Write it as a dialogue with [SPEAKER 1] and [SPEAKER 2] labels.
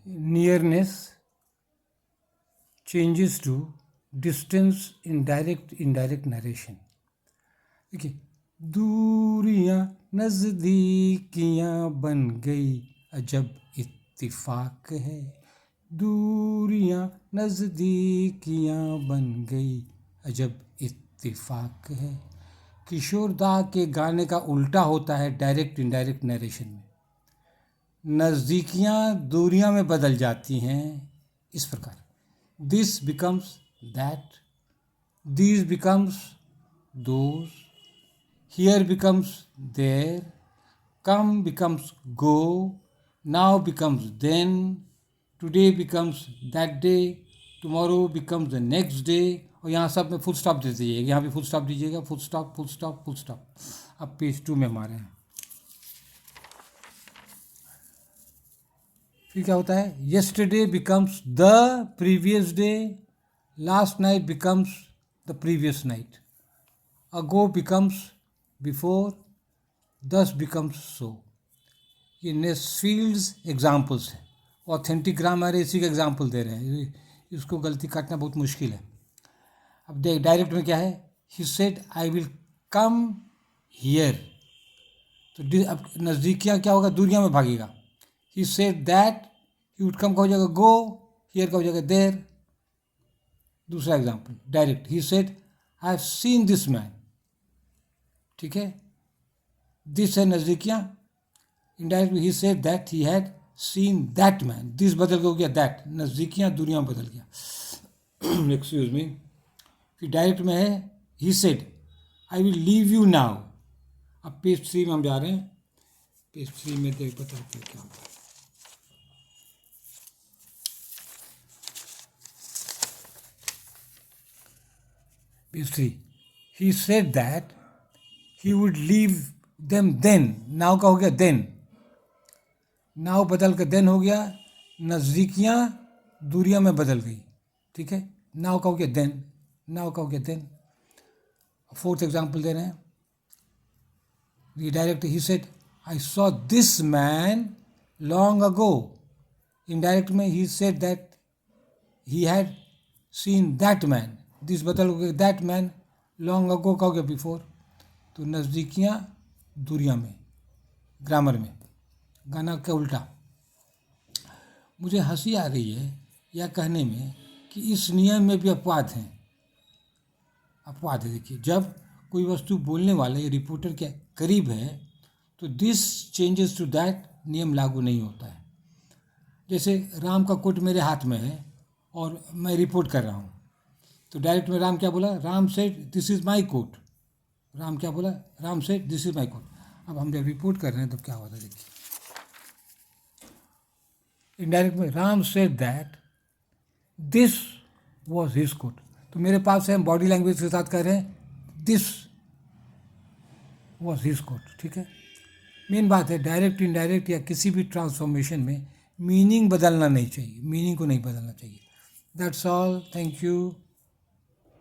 [SPEAKER 1] nearness changes to distance in indirect narration. देखिए, दूरियां नजदीकियां बन गई अजब इत्तिफाक है, दूरियां नजदीकियां बन गई अजब इत्तिफाक है। किशोर दा के गाने का उल्टा होता है डायरेक्ट इनडायरेक्ट नरेशन में। नज़दीकियां दूरियां में बदल जाती हैं इस प्रकार, this becomes that, these becomes those, here becomes there, come becomes go, now becomes then, today becomes that day, tomorrow becomes the next day. और यहाँ सब में फुल स्टॉप दे दीजिएगा, यहाँ भी फुल स्टॉप दीजिएगा, full stop full stop full stop. अब page 2 में हमारे हैं, फिर क्या होता है, yesterday becomes the previous day, last night becomes the previous night, ago becomes before, दस बिकम्स सो। ये नेस्फील्ड्स एग्जाम्पल्स हैं, ऑथेंटिक ग्रामर इसी का एग्जाम्पल दे रहे हैं, इसको गलती काटना बहुत मुश्किल है। अब देख डायरेक्ट में क्या है, ही said I will come here, तो अब नज़दीकियाँ क्या होगा, दूरियां में भागेगा। ही said that he would come का हो जाएगा गो, हियर का हो जाएगा देर। दूसरा example direct, he said I have seen this man, ठीक है, दिस है नज़दीकियाँ। Indirect he said that he had seen that man, this बदल के हो गया दैट, नज़दीकियाँ दूरियां में बदल गया। Excuse me. फिर डायरेक्ट में है ही said I will leave you now. अब पेज 3 में हम जा रहे हैं, पेज 3 में देख बताते हैं क्या होता है। Page 3, he said that he would leave them then, now का हो गया देन, नाउ बदल कर देन हो गया, नज़दीकियाँ दूरियां में बदल गई, ठीक है, नाउ का हो गया देन, नाउ का हो गया देन। फोर्थ एग्जाम्पल दे रहे हैं, ये direct he said I saw this man long ago, indirect में he said that he had seen that man, this बदल हो गया दैट मैन, लॉन्ग अगो का हो गया बिफोर। तो नज़दीकियाँ दूरियां में, ग्रामर में, गाना का उल्टा। मुझे हंसी आ रही है यह कहने में कि इस नियम में भी अपवाद हैं, अपवाद है। देखिए, जब कोई वस्तु बोलने वाले या रिपोर्टर के करीब है तो दिस चेंजेस टू दैट नियम लागू नहीं होता है। जैसे राम का कोट मेरे हाथ में है और मैं रिपोर्ट कर रहा हूँ, तो डायरेक्ट में राम क्या बोला, Ram said this is my coat, Ram क्या बोला, Ram said this is my coat. अब हम जब रिपोर्ट कर रहे हैं तो क्या होता है, देखिए, इनडायरेक्ट में Ram said that this was his coat, तो मेरे पास है, हम बॉडी लैंग्वेज के साथ कह रहे हैं दिस वॉज हिज कोट, ठीक है। मेन बात है डायरेक्ट इनडायरेक्ट या किसी भी ट्रांसफॉर्मेशन में मीनिंग बदलना नहीं चाहिए, मीनिंग को नहीं बदलना चाहिए। That's all, thank you.